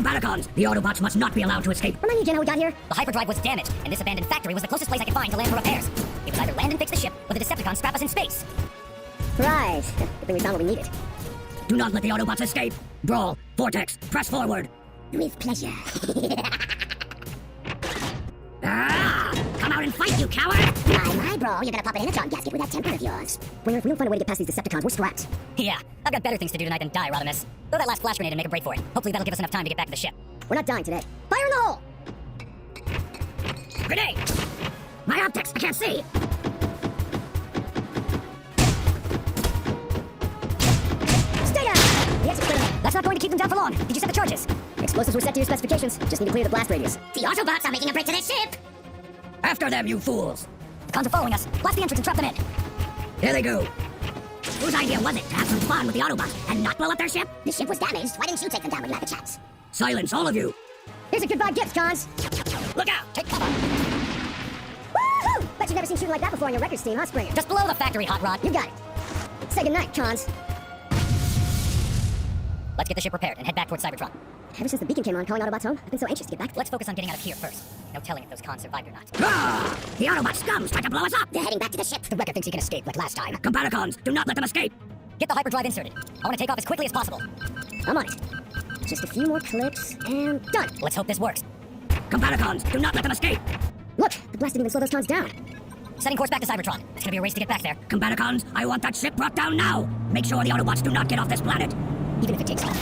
Combaticons! The Autobots must not be allowed to escape. Remind me again how we got here? The hyperdrive was damaged, and this abandoned factory was the closest place I could find to land for repairs. It was either land and fix the ship, or the Decepticons scrap us in space. Right. Good thing we found what we needed. Do not let the Autobots escape. Brawl, Vortex, press forward. With pleasure. Come out and fight, you coward! My bro, you're gonna pop an energon gasket with that temper of yours. Well, if we don't find a way to get past these Decepticons, we're scrapped. Yeah, I've got better things to do tonight than die, Rodimus. Throw that last flash grenade and make a break for it. Hopefully that'll give us enough time to get back to the ship. We're not dying today. Fire in the hole! Grenade! My optics, I can't see! Stay down! The exit's clear. That's not going to keep them down for long. Did you set the charges? Explosives were set to your specifications. Just need to clear the blast radius. The Autobots are making a break to their ship! After them, you fools! The cons are following us. Blast the entrance and trap them in. Here they go. Whose idea was it to have some fun with the Autobots and not blow up their ship? The ship was damaged. Why didn't you take them down when you had the chance? Silence, all of you! Here's a goodbye gift, Cons. Look out! Take cover. Woohoo! Bet you've never seen shooting like that before on your record steam, huh, Springer? Just below the factory, Hot Rod. You got it. Say goodnight, Cons. Let's get the ship repaired and head back towards Cybertron. Ever since the beacon came on calling Autobots home, I've been so anxious to get back. Let's focus on getting out of here first. No telling if those cons survived or not. The Autobot scums tried to blow us up! They're heading back to the ship. The Wrecker thinks he can escape like last time. Combaticons, do not let them escape! Get the hyperdrive inserted. I want to take off as quickly as possible. I'm on it. Just a few more clicks, and done. Let's hope this works. Combaticons, do not let them escape! Look, the blast didn't even slow those Cons down. Setting course back to Cybertron. It's gonna be a race to get back there. Combaticons, I want that ship brought down now! Make sure the Autobots do not get off this planet! Even if it takes off.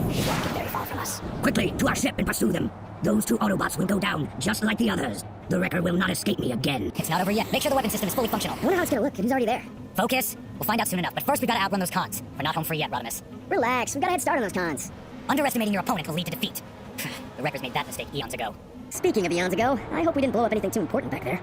They won't get very far from us. Quickly, to our ship and pursue them! Those two Autobots will go down, just like the others. The Wrecker will not escape me again. It's not over yet. Make sure the weapon system is fully functional. I wonder how it's gonna look if he's already there. Focus. We'll find out soon enough, but first we gotta outrun those cons. We're not home free yet, Rodimus. Relax, we've got a head start on those Cons. Underestimating your opponent will lead to defeat. The Wreckers made that mistake eons ago. Speaking of eons ago, I hope we didn't blow up anything too important back there.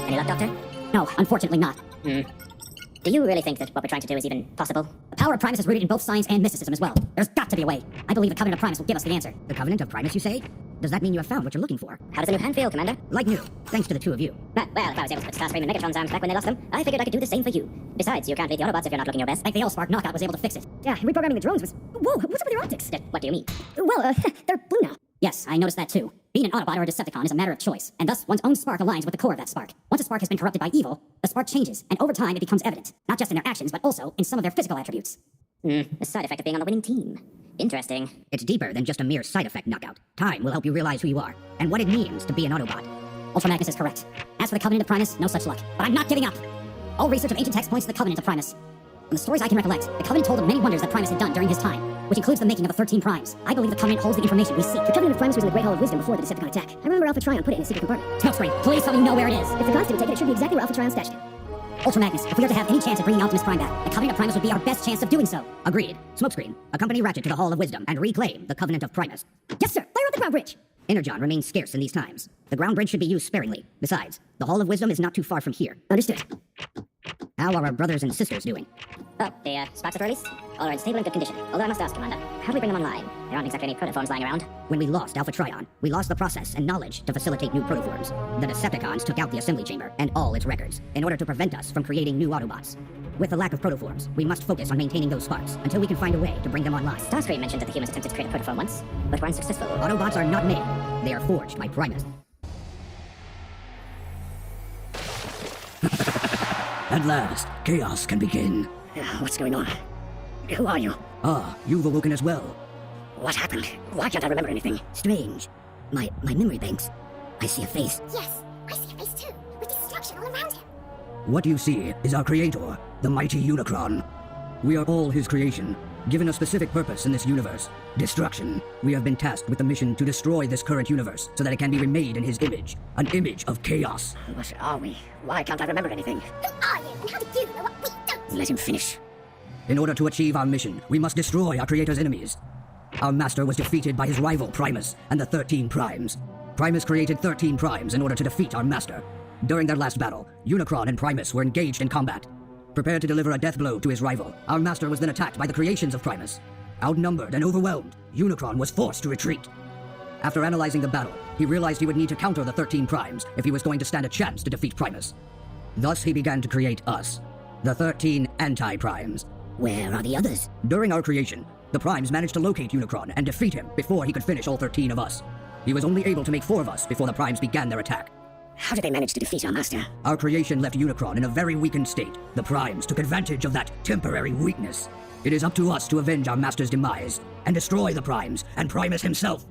Any luck, Doctor? No, unfortunately not. Do you really think that what we're trying to do is even possible? The power of Primus is rooted in both science and mysticism as well. There's got to be a way. I believe the Covenant of Primus will give us the answer. The Covenant of Primus, you say? Does that mean you have found what you're looking for? How does the new hand feel, Commander? Like new, thanks to the two of you. Well, if I was able to put Starscream in Megatron's arms back when they lost them, I figured I could do the same for you. Besides, you can't beat the Autobots if you're not looking your best. Like the Allspark knockout was able to fix it. Yeah, reprogramming the drones was... Whoa, what's up with your optics? What do you mean? Well, they're blue now. Yes, I noticed that too. Being an Autobot or a Decepticon is a matter of choice, and thus one's own spark aligns with the core of that spark. Once a spark has been corrupted by evil, the spark changes, and over time it becomes evident, not just in their actions, but also in some of their physical attributes. The side effect of being on the winning team. Interesting. It's deeper than just a mere side effect knockout. Time will help you realize who you are, and what it means to be an Autobot. Ultra Magnus is correct. As for the Covenant of Primus, no such luck. But I'm not giving up! All research of ancient texts points to the Covenant of Primus. From the stories I can recollect, the Covenant told of many wonders that Primus had done during his time, which includes the making of the 13 Primes. I believe the Covenant holds the information we seek. The Covenant of Primus was in the Great Hall of Wisdom before the Decepticon attack. I remember Alpha Trion put it in a secret compartment. Smokescreen, please tell me you know where it is. If the Cons didn't take it, it should be exactly where Alpha Trion stashed it. Ultra Magnus, if we are to have any chance of bringing Optimus Prime back, the Covenant of Primus would be our best chance of doing so. Agreed. Smokescreen, accompany Ratchet to the Hall of Wisdom and reclaim the Covenant of Primus. Yes, sir. Fire up the ground bridge. Energon remains scarce in these times. The ground bridge should be used sparingly. Besides, the Hall of Wisdom is not too far from here. Understood. How are our brothers and sisters doing? Oh, the sparks are released? All are in stable and good condition. Although I must ask, Commander, how do we bring them online? There aren't exactly any protoforms lying around. When we lost Alpha Trion, we lost the process and knowledge to facilitate new protoforms. The Decepticons took out the assembly chamber and all its records in order to prevent us from creating new Autobots. With the lack of protoforms, we must focus on maintaining those sparks until we can find a way to bring them online. Starscream mentioned that the humans attempted to create a protoform once, but were unsuccessful. Autobots are not made. They are forged by Primus. At last, chaos can begin. What's going on? Who are you? Ah, you've awoken as well. What happened? Why can't I remember anything? Strange. My memory banks. I see a face. Yes, I see a face too, with destruction all around him. What you see is our creator, the mighty Unicron. We are all his creation, given a specific purpose in this universe, destruction. We have been tasked with the mission to destroy this current universe so that it can be remade in his image, an image of chaos. What are we? Why can't I remember anything? Who are you, and how do you know what we don't? Let him finish. In order to achieve our mission, we must destroy our creator's enemies. Our master was defeated by his rival Primus and the 13 Primes. Primus created 13 Primes in order to defeat our master. During their last battle, Unicron and Primus were engaged in combat. Prepared to deliver a death blow to his rival, our master was then attacked by the creations of Primus. Outnumbered and overwhelmed, Unicron was forced to retreat. After analyzing the battle, he realized he would need to counter the 13 Primes if he was going to stand a chance to defeat Primus. Thus, he began to create us, the 13 Anti-Primes. Where are the others? During our creation, the Primes managed to locate Unicron and defeat him before he could finish all 13 of us. He was only able to make 4 of us before the Primes began their attack. How did they manage to defeat our master? Our creation left Unicron in a very weakened state. The Primes took advantage of that temporary weakness. It is up to us to avenge our master's demise and destroy the Primes and Primus himself.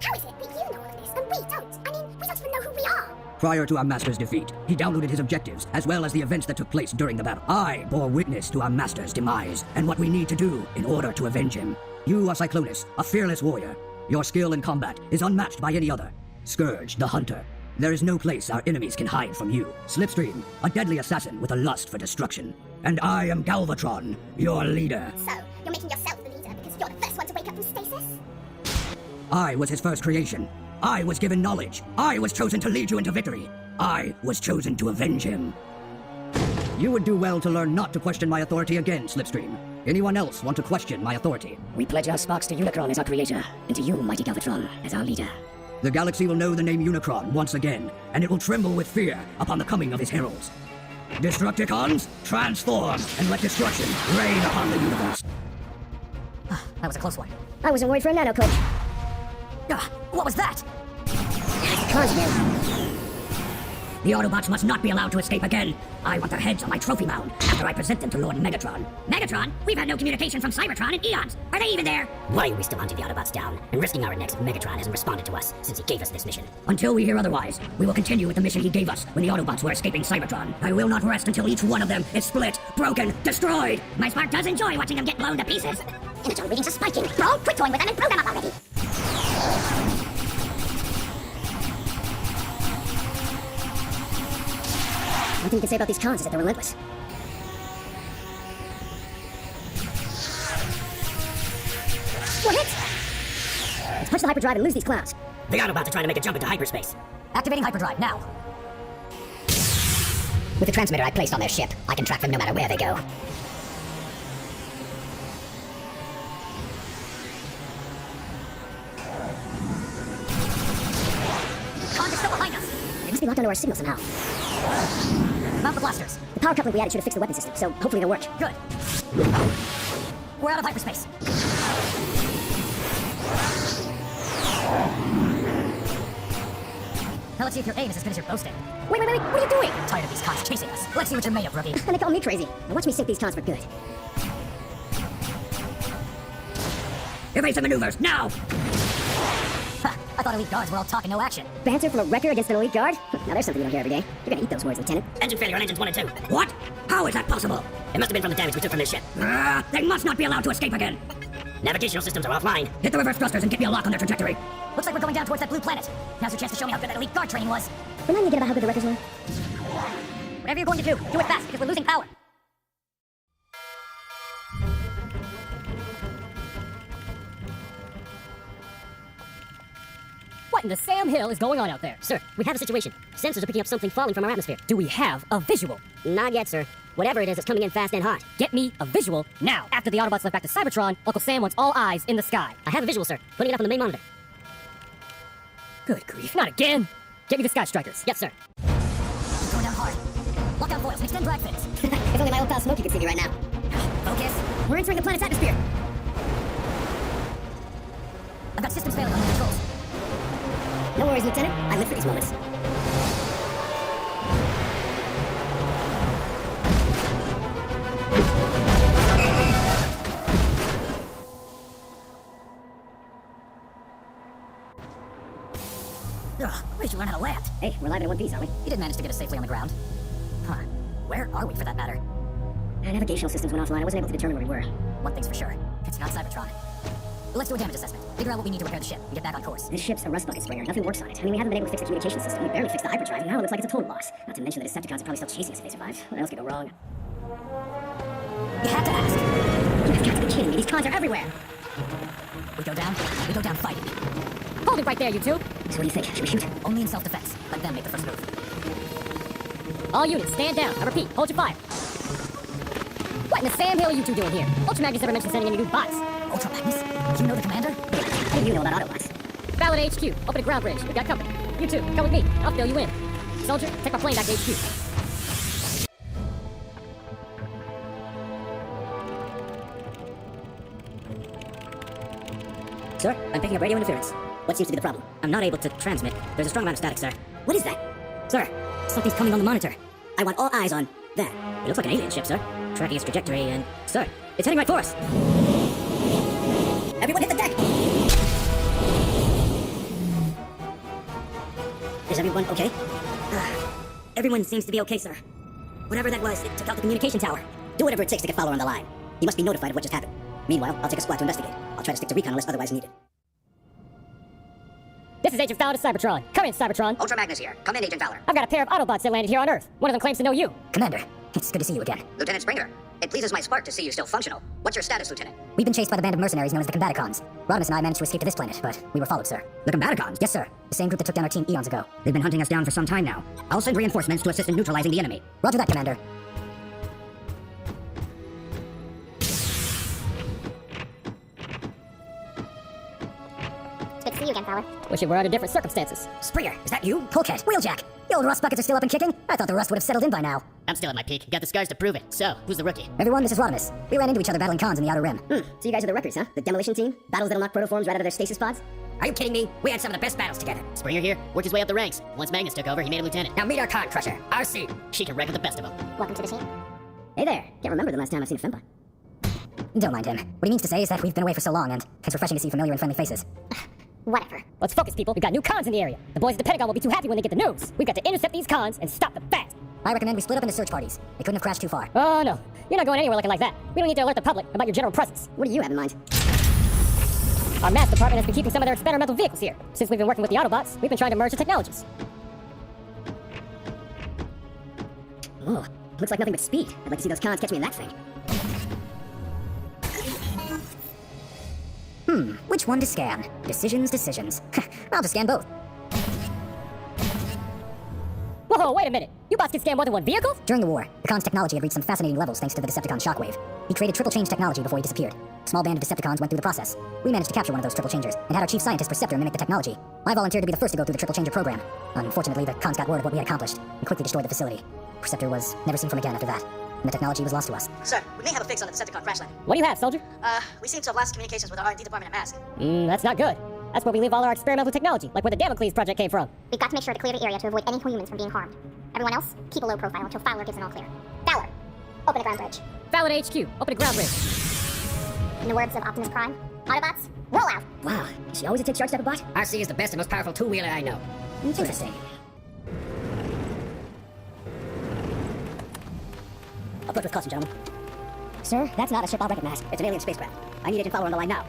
How is it that you know all of this and we don't? I mean, we don't even know who we are. Prior to our master's defeat, he downloaded his objectives, as well as the events that took place during the battle. I bore witness to our master's demise, and what we need to do in order to avenge him. You are Cyclonus, a fearless warrior. Your skill in combat is unmatched by any other. Scourge, the hunter. There is no place our enemies can hide from you. Slipstream, a deadly assassin with a lust for destruction. And I am Galvatron, your leader. So, you're making yourself the leader because you're the first one to wake up from stasis? I was his first creation. I was given knowledge. I was chosen to lead you into victory. I was chosen to avenge him. You would do well to learn not to question my authority again, Slipstream. Anyone else want to question my authority? We pledge our sparks to Unicron as our creator, and to you, mighty Galvatron, as our leader. The galaxy will know the name Unicron once again, and it will tremble with fear upon the coming of his heralds. Destructicons, transform, and let destruction reign upon the universe. That was a close one. I wasn't worried for a nano coach. What was that? The Autobots must not be allowed to escape again. I want their heads on my trophy mound after I present them to Lord Megatron. Megatron? We've had no communication from Cybertron in eons. Are they even there? Why are we still hunting the Autobots down and risking our necks if Megatron hasn't responded to us since he gave us this mission? Until we hear otherwise, we will continue with the mission he gave us when the Autobots were escaping Cybertron. I will not rest until each one of them is split, broken, destroyed. My spark does enjoy watching them get blown to pieces. Energon readings are spiking. Bro, quit toying with them and blow them up already. One thing you can say about these cons is that they're relentless. What hit? Let's punch the hyperdrive and lose these clowns. The Autobots are trying to make a jump into hyperspace. Activating hyperdrive now. With the transmitter I placed on their ship, I can track them no matter where they go. Cons are still behind us. They must be locked onto our signal somehow. Mount the blasters. The power coupling we added should have fixed the weapon system, so hopefully it'll work. Good. We're out of hyperspace. Now let's see if your aim is as good as your boasting. Wait, what are you doing? I'm tired of these cons chasing us. Let's see what you're made of, rookie. And they call me crazy. Now watch me sink these cons for good. Evasive maneuvers, now! Ha, I thought elite guards were all talk and no action. Banter from a wrecker against an elite guard? Now there's something you don't hear every day. You're gonna eat those words, Lieutenant. Engine failure on engines 1 and 2. What? How is that possible? It must have been from the damage we took from this ship. They must not be allowed to escape again. Navigational systems are offline. Hit the reverse thrusters and get me a lock on their trajectory. Looks like we're going down towards that blue planet. Now's your chance to show me how good that elite guard training was. Remind me again about how good the wreckers were. Whatever you're going to do, do it fast because we're losing power. What in the Sam Hill is going on out there? Sir, we have a situation. Sensors are picking up something falling from our atmosphere. Do we have a visual? Not yet, sir. Whatever it is, it's coming in fast and hot. Get me a visual now. After the Autobots left back to Cybertron, Uncle Sam wants all eyes in the sky. I have a visual, sir. Putting it up on the main monitor. Good grief, not again. Get me the Sky Strikers. Yes, sir. Going down hard. Lock down foils and extend drag fins. If only my old pal Smokey could see me right now. Focus. We're entering the planet's atmosphere. I've got systems failing on the controls. No worries, Lieutenant. I live for these moments. Ugh, where'd you learn how to land? Hey, we're live in one piece, aren't we? You did manage to get us safely on the ground. Huh. Where are we, for that matter? Our navigational systems went offline. I wasn't able to determine where we were. One thing's for sure. It's not Cybertron. Let's do a damage assessment. Figure out what we need to repair the ship and get back on course. This ship's a rust bucket, Springer. Nothing works on it. I mean, we haven't been able to fix the communication system. We barely fixed the hyperdrive, and now it looks like it's a total loss. Not to mention the Decepticons are probably still chasing us if they survive. What else could go wrong? You had to ask. You've got to be kidding me. These cons are everywhere. We go down fighting. Hold it right there, you two. So what do you think? Should we shoot? Only in self-defense. Let them make the first move. All units, stand down. I repeat, hold your fire. What in the Sam Hill are you two doing here? Ultra Magnus never mentioned sending any new bots. Ultra Magnus? You know the commander? How do you know about Autobots? Valid HQ. Open a ground bridge. We've got company. You too. Come with me. I'll fill you in. Soldier, take my plane back to HQ. Sir, I'm picking up radio interference. What seems to be the problem? I'm not able to transmit. There's a strong amount of static, sir. What is that? Sir, something's coming on the monitor. I want all eyes on that. It looks like an alien ship, sir. Tracking its trajectory and... Sir, it's heading right for us. Everyone hit the deck! Is everyone okay? Everyone seems to be okay, sir. Whatever that was, it took out the communication tower. Do whatever it takes to get Fowler on the line. He must be notified of what just happened. Meanwhile, I'll take a squad to investigate. I'll try to stick to recon unless otherwise needed. This is Agent Fowler to Cybertron. Come in, Cybertron. Ultra Magnus here. Come in, Agent Fowler. I've got a pair of Autobots that landed here on Earth. One of them claims to know you. Commander, it's good to see you again. Lieutenant Springer, it pleases my spark to see you still functional. What's your status, Lieutenant? We've been chased by the band of mercenaries known as the Combaticons. Rodimus and I managed to escape to this planet, but we were followed, sir. The Combaticons? Yes, sir. The same group that took down our team eons ago. They've been hunting us down for some time now. I'll send reinforcements to assist in neutralizing the enemy. Roger that, Commander. It's good to see you again, Fowler. Wish it were under different circumstances. Springer, is that you? Polecat, Wheeljack. The old rust buckets are still up and kicking? I thought the rust would have settled in by now. I'm still at my peak. Got the scars to prove it. So, who's the rookie? Everyone, this is Rodimus. We ran into each other battling cons in the Outer Rim. So you guys are the wreckers, huh? The demolition team? Battles that'll knock protoforms right out of their stasis pods? Are you kidding me? We had some of the best battles together. Springer here. Worked his way up the ranks. Once Magnus took over, he made a lieutenant. Now meet our con crusher, RC. She can wreck with the best of them. Welcome to the team. Hey there. Can't remember the last time I've seen a femboy. Don't mind him. What he means to say is that we've been away for so long, and it's refreshing to see familiar and friendly faces. Whatever. Let's focus, people. We've got new cons in the area. The boys at the Pentagon will be too happy when they get the news. We've got to intercept these cons and stop them fast. I recommend we split up into search parties. They couldn't have crashed too far. Oh, no. You're not going anywhere looking like that. We don't need to alert the public about your general presence. What do you have in mind? Our mass department has been keeping some of their experimental vehicles here. Since we've been working with the Autobots, we've been trying to merge the technologies. Whoa. Looks like nothing but speed. I'd like to see those cons catch me in that thing. Which one to scan? Decisions. I'll just scan both. Whoa, wait a minute. You bots can scan more than one vehicle? During the war, the Khan's technology had reached some fascinating levels thanks to the Decepticon shockwave. He created triple change technology before he disappeared. A small band of Decepticons went through the process. We managed to capture one of those triple changers, and had our chief scientist Perceptor mimic the technology. I volunteered to be the first to go through the triple changer program. Unfortunately, the Khans got word of what we had accomplished, and quickly destroyed the facility. Perceptor was never seen from again after that, and the technology was lost to us. Sir, we may have a fix on the Decepticon crash landing. What do you have, soldier? We seem to have lost communications with our R&D department at Mask. That's not good. That's where we leave all our experimental technology, like where the Damocles project came from. We've got to make sure to clear the area to avoid any humans from being harmed. Everyone else, keep a low profile until Fowler gives an all clear. Fowler, open the ground bridge. Valid HQ, open a ground bridge. In the words of Optimus Prime, Autobots, roll out! Wow. Is she always a take charge type of bot? RC is the best and most powerful two-wheeler I know. Interesting. Approach with caution, gentlemen. Sir, that's not a ship I'll recognize. It's an alien spacecraft. I need Agent Fowler on the line now.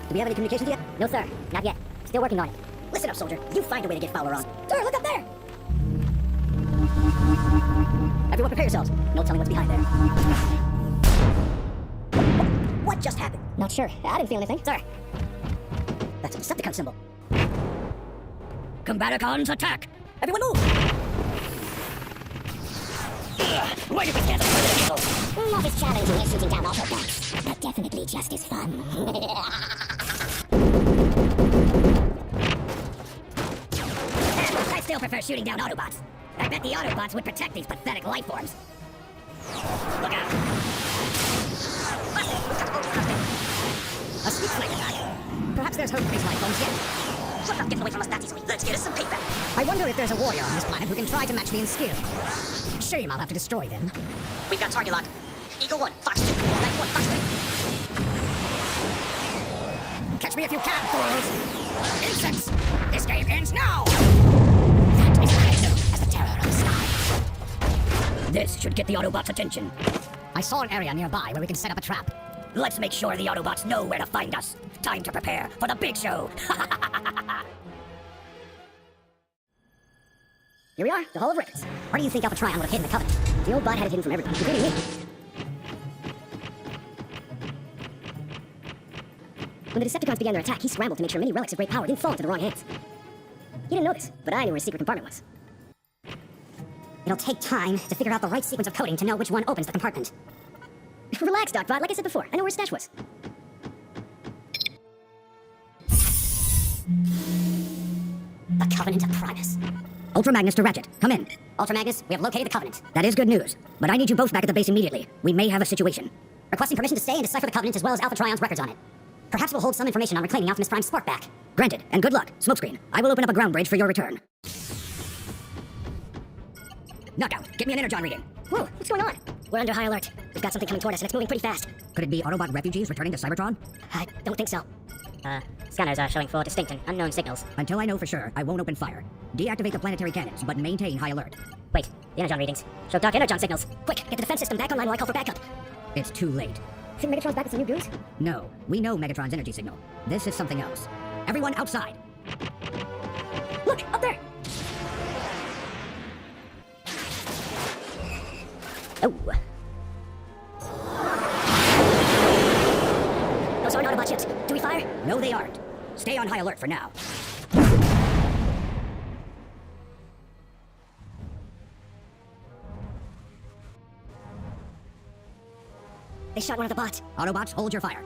Do we have any communications yet? No, sir. Not yet. Still working on it. Listen up, soldier. You find a way to get Fowler on. Sir, look up there! Everyone prepare yourselves. No telling what's behind there. What just happened? Not sure. I didn't feel anything. Sir. That's a Decepticon symbol. Combaticons attack! Everyone move! Why did we cancel the vehicle? Not as challenging as shooting down Autobots, but definitely just as fun. I still prefer shooting down Autobots. I bet the Autobots would protect these pathetic life forms. Look out! A sneak flank attack. Perhaps there's hope for these life forms yet. Look, not getting away from us that easily. Let's get us some payback. I wonder if there's a warrior on this planet who can try to match me in skill. Shame I'll have to destroy them. We've got target lock. Eagle 1, Fox 2, Night 1, Fox 3. Catch me if you can, fools! Insects! This game ends now! That is what I know as the terror of the sky. This should get the Autobots' attention. I saw an area nearby where we can set up a trap. Let's make sure the Autobots know where to find us. Time to prepare for the big show. Here we are, the Hall of Records. Where do you think Alpha Trion would have hidden the Covenant? The old bot had it hidden from everyone, including me. When the Decepticons began their attack, he scrambled to make sure many relics of great power didn't fall into the wrong hands. He didn't know this, but I knew where his secret compartment was. It'll take time to figure out the right sequence of coding to know which one opens the compartment. Relax, Docbot. Like I said before, I know where his stash was. The Covenant of Primus. Ultra Magnus to Ratchet, come in. Ultra Magnus, we have located the Covenant. That is good news, but I need you both back at the base immediately. We may have a situation. Requesting permission to stay and decipher the Covenant as well as Alpha Trion's records on it. Perhaps we'll hold some information on reclaiming Optimus Prime's spark back. Granted, and good luck. Smokescreen, I will open up a ground bridge for your return. Knockout, get me an Energon reading. Whoa, what's going on? We're under high alert. We've got something coming toward us and it's moving pretty fast. Could it be Autobot refugees returning to Cybertron? I don't think so. Scanners are showing 4 distinct and unknown signals. Until I know for sure, I won't open fire. Deactivate the planetary cannons, but maintain high alert. Wait, the Energon readings show dark Energon signals. Quick, get the defense system back online while I call for backup. It's too late. Think Megatron's back with some new goons? No, we know Megatron's energy signal. This is something else. Everyone outside! Look, up there! Oh. Those aren't Autobot ships. Do we fire? No, they aren't. Stay on high alert for now. They shot one of the bots. Autobots, hold your fire.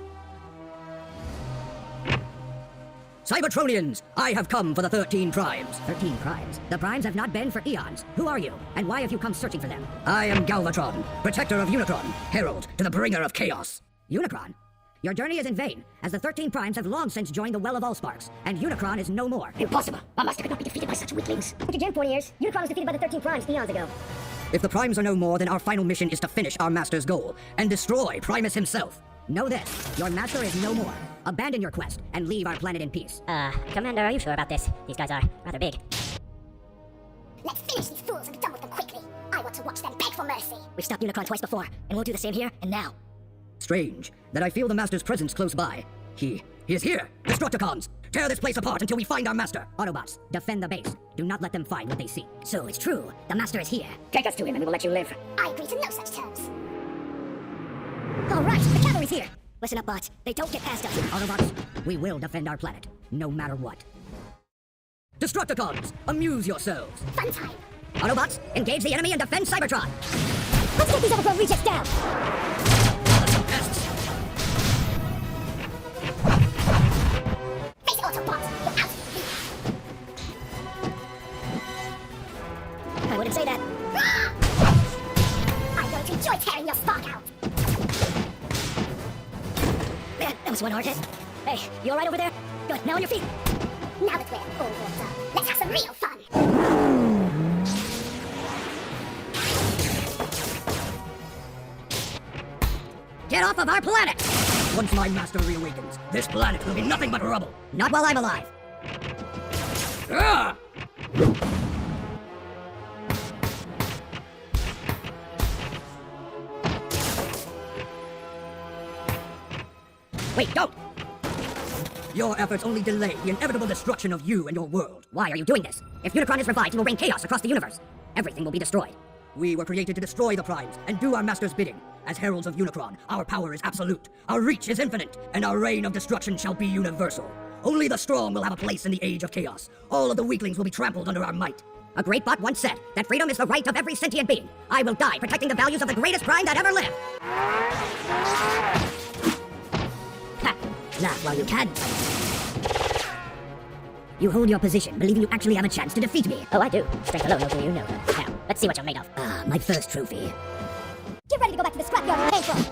Cybertronians, I have come for the 13 Primes. 13 Primes? The Primes have not been for eons. Who are you? And why have you come searching for them? I am Galvatron, protector of Unicron, herald to the bringer of chaos. Unicron? Your journey is in vain, as the 13 Primes have long since joined the Well of Allsparks, and Unicron is no more. Impossible! Our master could not be defeated by such weaklings. Look at Jim, 40 years. Unicron was defeated by the 13 Primes eons ago. If the Primes are no more, then our final mission is to finish our master's goal, and destroy Primus himself. Know this, your master is no more. Abandon your quest, and leave our planet in peace. Commander, are you sure about this? These guys are rather big. Let's finish these fools and be done with them quickly. I want to watch them beg for mercy. We've stopped Unicron twice before, and we'll do the same here and now. Strange, that I feel the master's presence close by. He is here! Destructicons! Tear this place apart until we find our master! Autobots, defend the base. Do not let them find what they seek. So it's true, the master is here. Take us to him and we will let you live. I agree to no such terms. All right, the cavalry's here. Listen up, bots. They don't get past us. Autobots, we will defend our planet, no matter what. Destructicons, amuse yourselves! Fun time. Autobots, engage the enemy and defend Cybertron! Let's take these overgrown rejects down. Pests! Face it, Autobot. You're out. I wouldn't say that. I'm going to enjoy tearing your spark out. Man, that was one hard hit. Hey, you all right over there? Good, now on your feet. Now that we're all warmed up, let's have some real fun. Get off of our planet! Once my master reawakens, this planet will be nothing but rubble. Not while I'm alive. Ah! Wait, don't! Your efforts only delay the inevitable destruction of you and your world. Why are you doing this? If Unicron is revived, he will rain chaos across the universe. Everything will be destroyed. We were created to destroy the Primes and do our master's bidding. As heralds of Unicron, our power is absolute, our reach is infinite, and our reign of destruction shall be universal. Only the strong will have a place in the age of chaos. All of the weaklings will be trampled under our might. A great bot once said that freedom is the right of every sentient being. I will die protecting the values of the greatest Prime that ever lived. Ha! Laugh while you can. You hold your position, believing you actually have a chance to defeat me. Oh, I do. Strength alone will do you no good. Now, let's see what you're made of. Ah, my first trophy. Get ready to go back to the scrapyard you came from.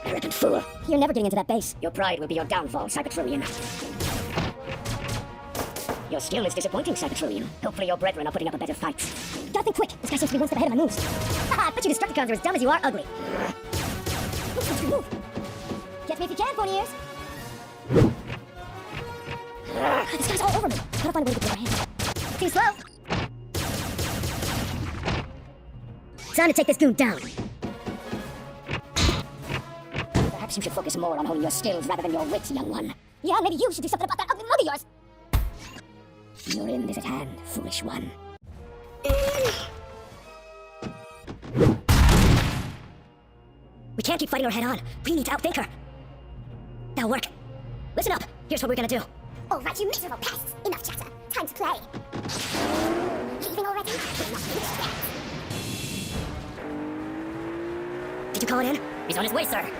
Arrogant fool. You're never getting into that base. Your pride will be your downfall, Cybertronian. Your skill is disappointing, Cybertronian. Hopefully your brethren are putting up a better fight. Gotta think quick. This guy seems to be one step ahead of my moves. Haha, I bet you Destructicons are as dumb as you are ugly. Look, what's your move? Catch me if you can, pony ears. This guy's all over me. Gotta find a way to get my hands up. Too slow. Time to take this goon down. Perhaps you should focus more on honing your skills rather than your wits, young one. Yeah, maybe you should do something about that ugly mug of yours. Your end is at hand, foolish one. We can't keep fighting her head on. We need to outthink her. That'll work. Listen up. Here's what we're gonna do. All right, you miserable pests. Enough chatter. Time to play. Leaving already? We're not finished yet. Did you call it in? He's on his way, sir.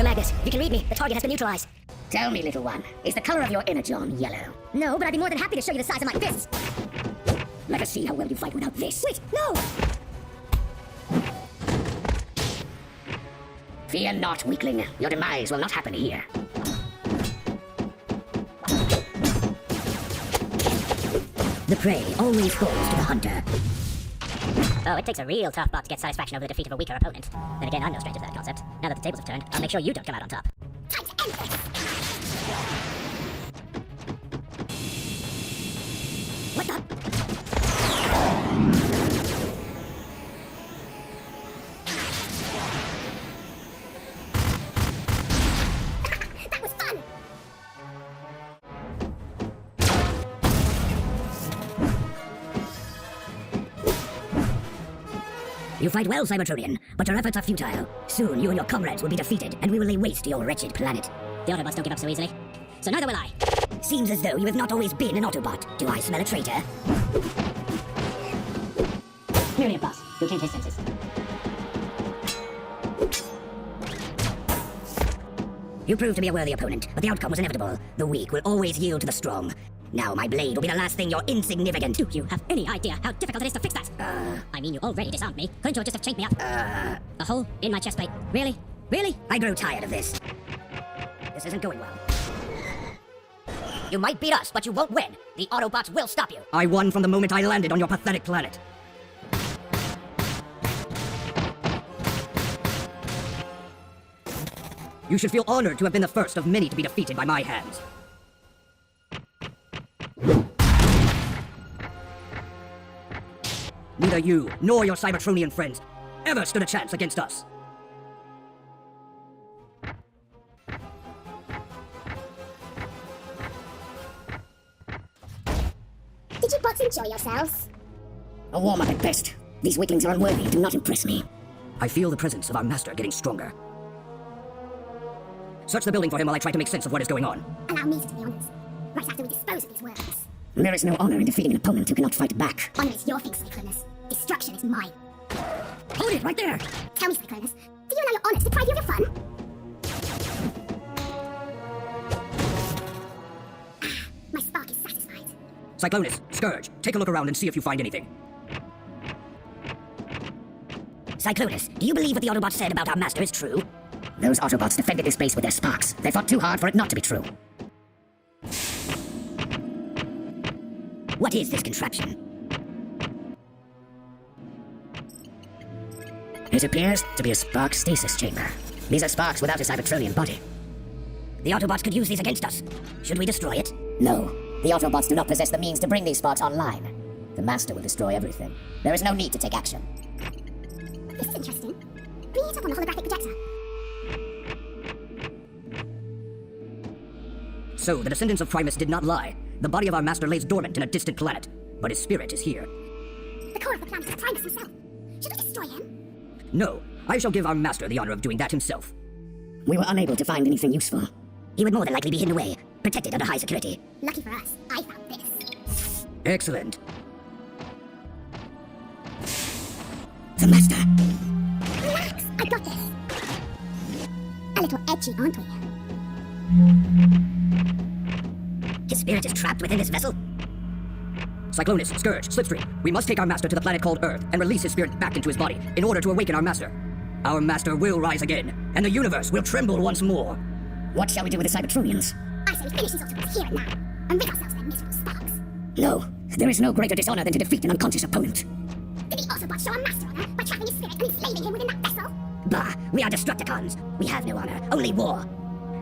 Magnus, you can read me. The target has been neutralized. Tell me, little one, is the color of your energon yellow? No, but I'd be more than happy to show you the size of my fists. Let us see how well you fight without this. Wait, no! Fear not, weakling. Your demise will not happen here. The prey always falls to the hunter. Oh, it takes a real tough bot to get satisfaction over the defeat of a weaker opponent. Then again, I'm no stranger to that concept. Now that the tables have turned, I'll make sure you don't come out on top. Time to end this! What the? That was fun! You fight well, Cybertronian, but your efforts are futile. Soon you and your comrades will be defeated, and we will lay waste to your wretched planet. The Autobots don't give up so easily. So neither will I. Seems as though you have not always been an Autobot. Do I smell a traitor? Merely a boss. You'll change his senses. You proved to be a worthy opponent, but the outcome was inevitable. The weak will always yield to the strong. Now my blade will be the last thing your insignificant... Do you have any idea how difficult it is to fix that? I mean, you already disarmed me. Couldn't you just have chained me up? A hole in my chest plate. Really? Really? I grow tired of this. This isn't going well. You might beat us, but you won't win. The Autobots will stop you. I won from the moment I landed on your pathetic planet. You should feel honored to have been the first of many to be defeated by my hands. Neither you nor your Cybertronian friends ever stood a chance against us. Did you bots enjoy yourselves? A warm-up at best. These weaklings are unworthy. Do not impress me. I feel the presence of our master getting stronger. Search the building for him while I try to make sense of what is going on. Allow me to do the honors. Right after we dispose of these worms. There is no honor in defeating an opponent who cannot fight back. Honor is your thing, Cyclonus. Destruction is mine. Hold it right there! Tell me, Cyclonus, do you allow your honors to deprive you of your fun? My spark is satisfied. Cyclonus, Scourge, take a look around and see if you find anything. Cyclonus, do you believe what the Autobot said about our master is true? Those Autobots defended this base with their sparks. They fought too hard for it not to be true. What is this contraption? It appears to be a spark stasis chamber. These are sparks without a Cybertronian body. The Autobots could use these against us. Should we destroy it? No, the Autobots do not possess the means to bring these sparks online. The Master will destroy everything. There is no need to take action. This is interesting. Bring it up on the holographic projector. So, the descendants of Primus did not lie. The body of our master lays dormant in a distant planet, but his spirit is here. The core of the planet is Primus himself. Should we destroy him? No, I shall give our master the honor of doing that himself. We were unable to find anything useful. He would more than likely be hidden away, protected under high security. Lucky for us, I found this. Excellent. The Master! Relax, I got this. A little edgy, aren't we? His spirit is trapped within this vessel? Cyclonus, Scourge, Slipstream, we must take our master to the planet called Earth and release his spirit back into his body in order to awaken our master. Our master will rise again, and the universe will tremble once more. What shall we do with the Cybertronians? I say we finish these Autobots here and now, and rid ourselves of their miserable sparks. No, there is no greater dishonor than to defeat an unconscious opponent. Did the Autobots show our master honor by trapping his spirit and enslaving him within that vessel? Bah, we are Destructicons. We have no honor, only war.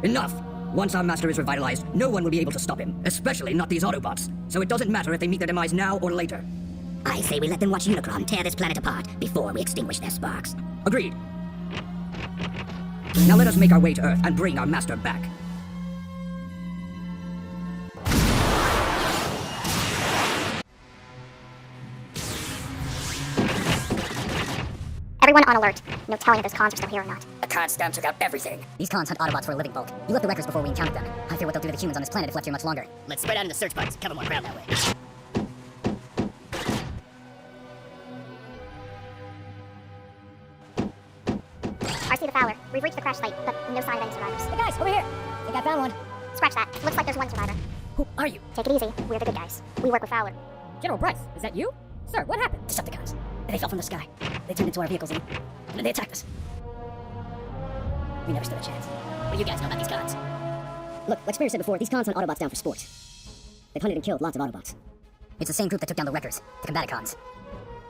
Enough! Once our master is revitalized, no one will be able to stop him, especially not these Autobots. So it doesn't matter if they meet their demise now or later. I say we let them watch Unicron tear this planet apart before we extinguish their sparks. Agreed. Now let us make our way to Earth and bring our master back. Everyone on alert. No telling if those cons are still here or not. The card stamp took out everything. These cons hunt Autobots for a living bulk. You left the records before we encountered them. I fear what they'll do to the humans on this planet if left here much longer. Let's spread out into search pods. Cover more ground that way. RC the Fowler. We've reached searched the crash site, but no sign of any survivors. Hey guys, over here! I think I found one. Scratch that. Looks like there's one survivor. Who are you? Take it easy. We're the good guys. We work with Fowler. General Bryce, is that you? Sir, what happened? Decepticons. They fell from the sky. They turned into our vehicles and then they attacked us. We never stood a chance. What do you guys know about these cons? Look, like Spear said before, these cons hunt Autobots down for sport. They've hunted and killed lots of Autobots. It's the same group that took down the Wreckers, the Combaticons.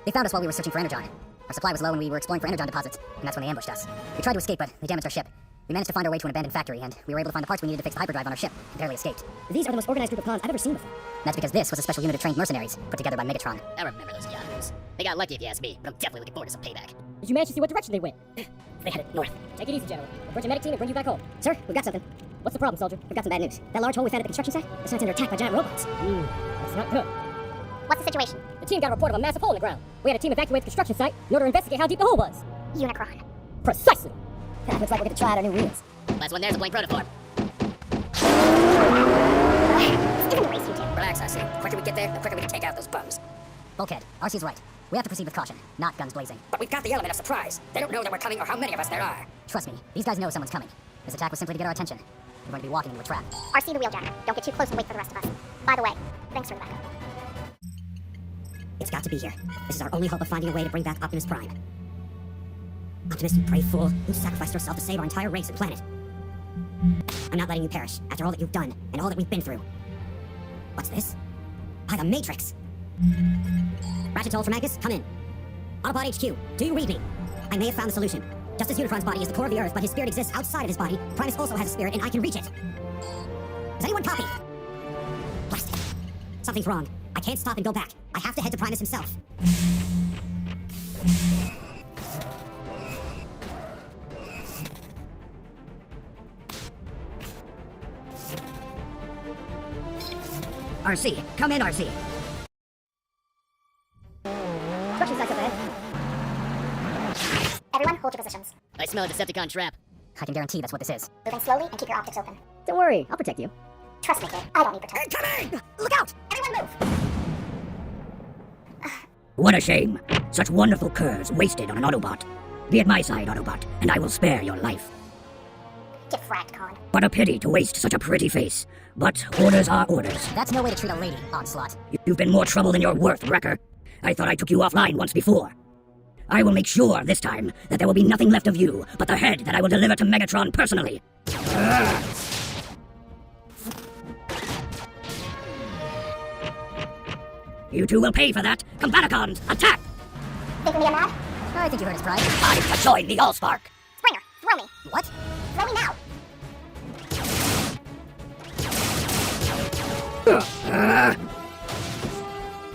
They found us while we were searching for Energon. Our supply was low and we were exploring for Energon deposits, and that's when they ambushed us. We tried to escape, but they damaged our ship. We managed to find our way to an abandoned factory, and we were able to find the parts we needed to fix the hyperdrive on our ship. We barely escaped. These are the most organized group of cons I've ever seen before. That's because this was a special unit of trained mercenaries put together by Megatron. I remember those yahoos. They got lucky if you ask me, but I'm definitely looking forward to some payback. Did you manage to see what direction they went? They headed north. Take it easy, General. We'll bring a medic team and bring you back home. Sir, we've got something. What's the problem, soldier? We've got some bad news. That large hole we found at the construction site? The site's under attack by giant robots. That's not good. What's the situation? The team got a report of a massive hole in the ground. We had a team evacuate the construction site in order to investigate how deep the hole was. Unicron. Precisely. Looks like we're going to try out our new wheels. Last one there's a blank protoform. This isn't a race, you two. Relax, RC. The quicker we get there, the quicker we can take out those bums. Bulkhead, RC's right. We have to proceed with caution, not guns blazing. But we've got the element of surprise. They don't know that we're coming or how many of us there are. Trust me, these guys know someone's coming. This attack was simply to get our attention. We're going to be walking into a trap. RC the Wheeljack. Don't get too close and wait for the rest of us. By the way, thanks for the backup. It's got to be here. This is our only hope of finding a way to bring back Optimus Prime. Optimus, you brave fool. You sacrificed yourself to save our entire race and planet. I'm not letting you perish, after all that you've done, and all that we've been through. What's this? By the Matrix! Ratchet's hold for Magus, come in. Autobot HQ, do you read me? I may have found the solution. Just as Unicron's body is the core of the Earth, but his spirit exists outside of his body, Primus also has a spirit, and I can reach it. Does anyone copy? Blast it. Something's wrong. I can't stop and go back. I have to head to Primus himself. RC, come in, RC. Construction site's up ahead. Everyone, hold your positions. I smell a Decepticon trap. I can guarantee that's what this is. Moving slowly and keep your optics open. Don't worry, I'll protect you. Trust me, kid. I don't need protection. Coming! Look out! Everyone move! What a shame. Such wonderful curves wasted on an Autobot. Be at my side, Autobot, and I will spare your life. Get fragged, Con. What a pity to waste such a pretty face. But orders are orders. That's no way to treat a lady, Onslaught. You've been more trouble than you're worth, Wrecker. I thought I took you offline once before. I will make sure this time that there will be nothing left of you but the head that I will deliver to Megatron personally. You two will pay for that. Combaticons, attack! Think me a mad? I think you heard his pride. Time to join the Allspark. Springer, throw me. What? Throw me now.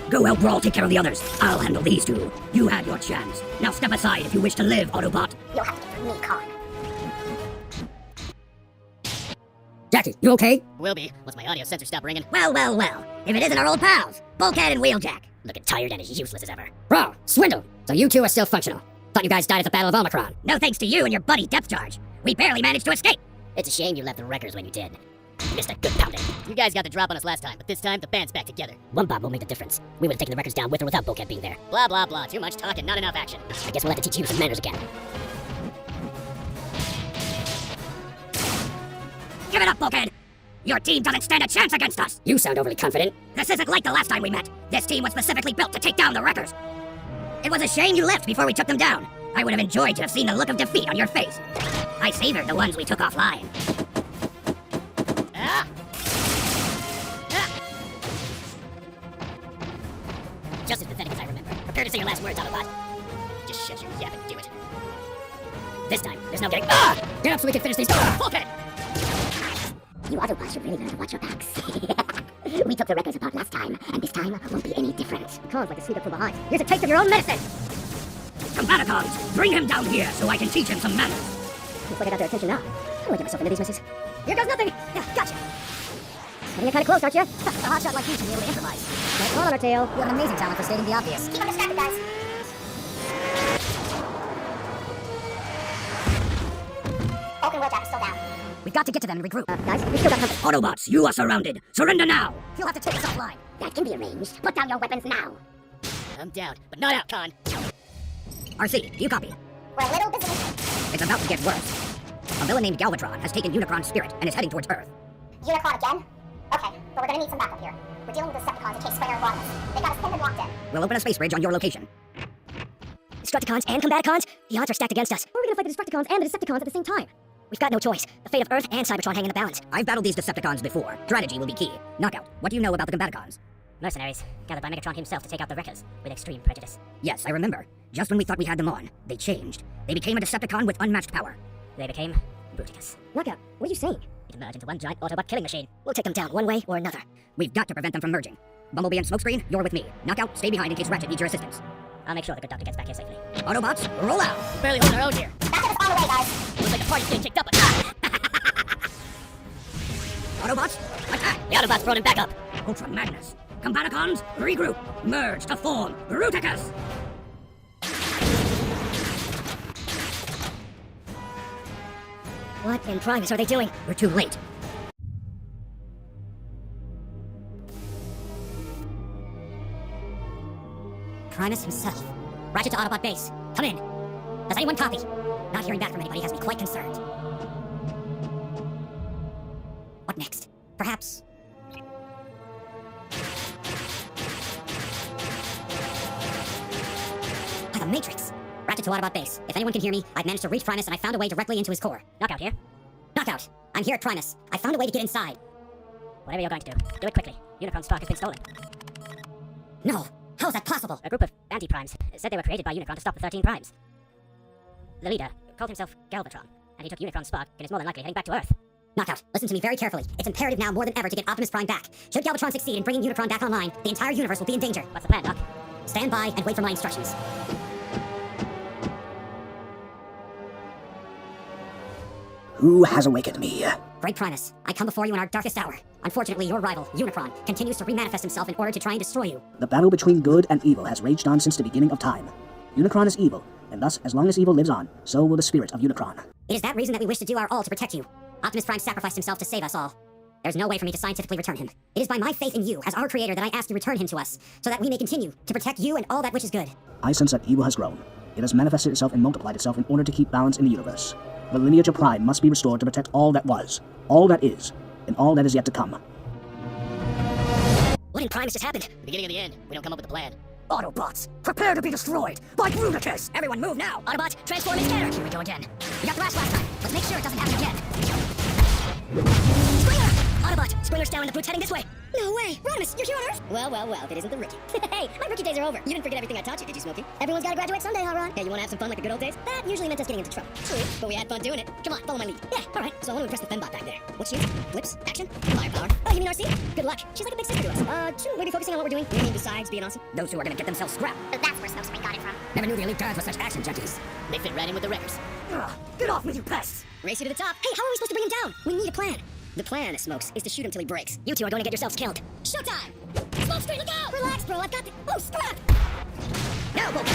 Go, Elbrawl, take care of the others. I'll handle these two. You had your chance. Now step aside if you wish to live, Autobot. You'll have to get through me, Con. Jackie, you okay? Will be, once my audio sensor stop ringing. Well, well, well. If it isn't our old pals, Bulkhead and Wheeljack. Looking tired and as useless as ever. Bro, swindle. So you two are still functional. Thought you guys died at the Battle of Omicron. No thanks to you and your buddy Depth Charge. We barely managed to escape. It's a shame you left the Wreckers when you did. You missed a good pounding. You guys got the drop on us last time, but this time the band's back together. One bomb will make the difference. We would have taken the Wreckers down with or without Bulkhead being there. Blah, blah, blah. Too much talk and not enough action. I guess we'll have to teach you some manners again. Give it up, Bulkhead. Your team doesn't stand a chance against us. You sound overly confident. This isn't like the last time we met. This team was specifically built to take down the Wreckers. It was a shame you left before we took them down. I would have enjoyed to have seen the look of defeat on your face. I savored the ones we took offline. Ah! Ah! Just as pathetic as I remember. Prepare to say your last words, Autobot. Just shut your yap and do it. This time, there's no getting. Ah! Get up so we can finish these. Bulkhead! You Autobots should really learn to watch your backs. We took the Wreckers apart last time, and this time won't be any different. Cons like to sneak up from behind. Here's a taste of your own medicine! Combaticons, bring him down here so I can teach him some manners. Looks like I got their attention now. I want to get myself into these messes. Here goes nothing! Yeah, gotcha! Getting kind of close, aren't you? A hotshot like you should be able to improvise. Right on our tail. You have an amazing talent for stating the obvious. Keep them distracted, guys. Bulk and Wheeljack are still down. We've got to get to them and regroup. Guys, we still got company. Autobots, you are surrounded. Surrender now. You'll have to take us offline. That can be arranged. Put down your weapons now. I'm down, but not out, Con. RC, do you copy? We're a little busy. It's about to get worse. A villain named Galvatron has taken Unicron's spirit and is heading towards Earth. Unicron again? Okay, but we're gonna need some backup here. We're dealing with Decepticons in case Springer and Rodimus. They got us pinned and locked in. We'll open a space bridge on your location. Destructicons and Combaticons? The odds are stacked against us. How are we gonna fight the Destructicons and the Decepticons at the same time? We've got no choice. The fate of Earth and Cybertron hang in the balance. I've battled these Decepticons before. Strategy will be key. Knockout, what do you know about the Combaticons? Mercenaries, gathered by Megatron himself to take out the Wreckers, with extreme prejudice. Yes, I remember. Just when we thought we had them on, they changed. They became a Decepticon with unmatched power. They became Bruticus. Knockout, what are you saying? We can merge into one giant Autobot killing machine. We'll take them down one way or another. We've got to prevent them from merging. Bumblebee and Smokescreen, you're with me. Knockout, stay behind in case Ratchet needs your assistance. I'll make sure the good doctor gets back here safely. Autobots, roll out! Barely hold our own here. That's it, it's on the way, guys. Looks like the party's getting kicked up. Autobots, attack! The Autobots brought him back up. Ultra Magnus. Combaticons, regroup. Merge to form Bruticus. What in Primus are they doing? We're too late. Primus himself. Ratchet to Autobot base. Come in. Does anyone copy? Not hearing back from anybody has me quite concerned. What next? Perhaps... by the Matrix. Ratchet to Autobot base. If anyone can hear me, I've managed to reach Primus and I found a way directly into his core. Knockout here? Knockout! I'm here at Primus. I found a way to get inside. Whatever you're going to do it quickly. Unicron's stock has been stolen. No! How is that possible? A group of anti-primes said they were created by Unicron to stop the 13 primes. The leader called himself Galvatron, and he took Unicron's spark and is more than likely heading back to Earth. Knockout, listen to me very carefully. It's imperative now more than ever to get Optimus Prime back. Should Galvatron succeed in bringing Unicron back online, the entire universe will be in danger. What's the plan, Doc? Stand by and wait for my instructions. Who has awakened me? Great Primus, I come before you in our darkest hour. Unfortunately, your rival, Unicron, continues to remanifest himself in order to try and destroy you. The battle between good and evil has raged on since the beginning of time. Unicron is evil, and thus, as long as evil lives on, so will the spirit of Unicron. It is that reason that we wish to do our all to protect you. Optimus Prime sacrificed himself to save us all. There's no way for me to scientifically return him. It is by my faith in you, as our creator, that I ask you return him to us, so that we may continue to protect you and all that which is good. I sense that evil has grown. It has manifested itself and multiplied itself in order to keep balance in the universe. The lineage of Prime must be restored to protect all that was, all that is, and all that is yet to come. What in Primus just happened? Beginning of the end. We don't come up with a plan. Autobots, prepare to be destroyed by Bruticus! Everyone move now! Autobots, transform and scatter! Here we go again. We got thrashed last time. Let's make sure it doesn't happen again. Springer! Autobot, Springer's down and the Brute's heading this way. No way! Rodimus, you're here on Earth? Well, that isn't the rookie. Hey, my rookie days are over. You didn't forget everything I taught you, did you, Smokey? Everyone's gotta graduate someday, huh, Ron? Hey, you wanna have some fun like the good old days? That usually meant us getting into trouble. True, but we had fun doing it. Come on, follow my lead. Yeah, alright. So I want to impress the fembot back there. What's she? Flips? Action? Firepower? Oh, you mean RC? Good luck. She's like a big sister to us. Shouldn't we be focusing on what we're doing? You mean besides being awesome? Those two are gonna get themselves scrapped. So that's where Smokescreen got it from. Never knew the elite guards were such action junkies. They fit right in with the Wreckers. Ugh, get off me, you pests! Race you to the top. Hey, how are we supposed to bring him down? We need a plan. The plan, Smokes, is to shoot him till he breaks. You two are going to get yourselves killed. Showtime! Smokescreen, look out! Relax, bro, I've got the... Oh, scrap! Now, Bullseye!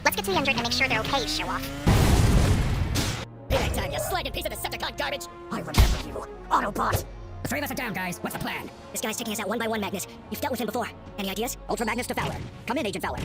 Let's get to the Undred and make sure they're okay, show off. Payback time, you sliding piece of Decepticon garbage! I remember you, Autobot! The three of us are down, guys. What's the plan? This guy's taking us out one by one, Magnus. You've dealt with him before. Any ideas? Ultra Magnus to Fowler. Come in, Agent Fowler.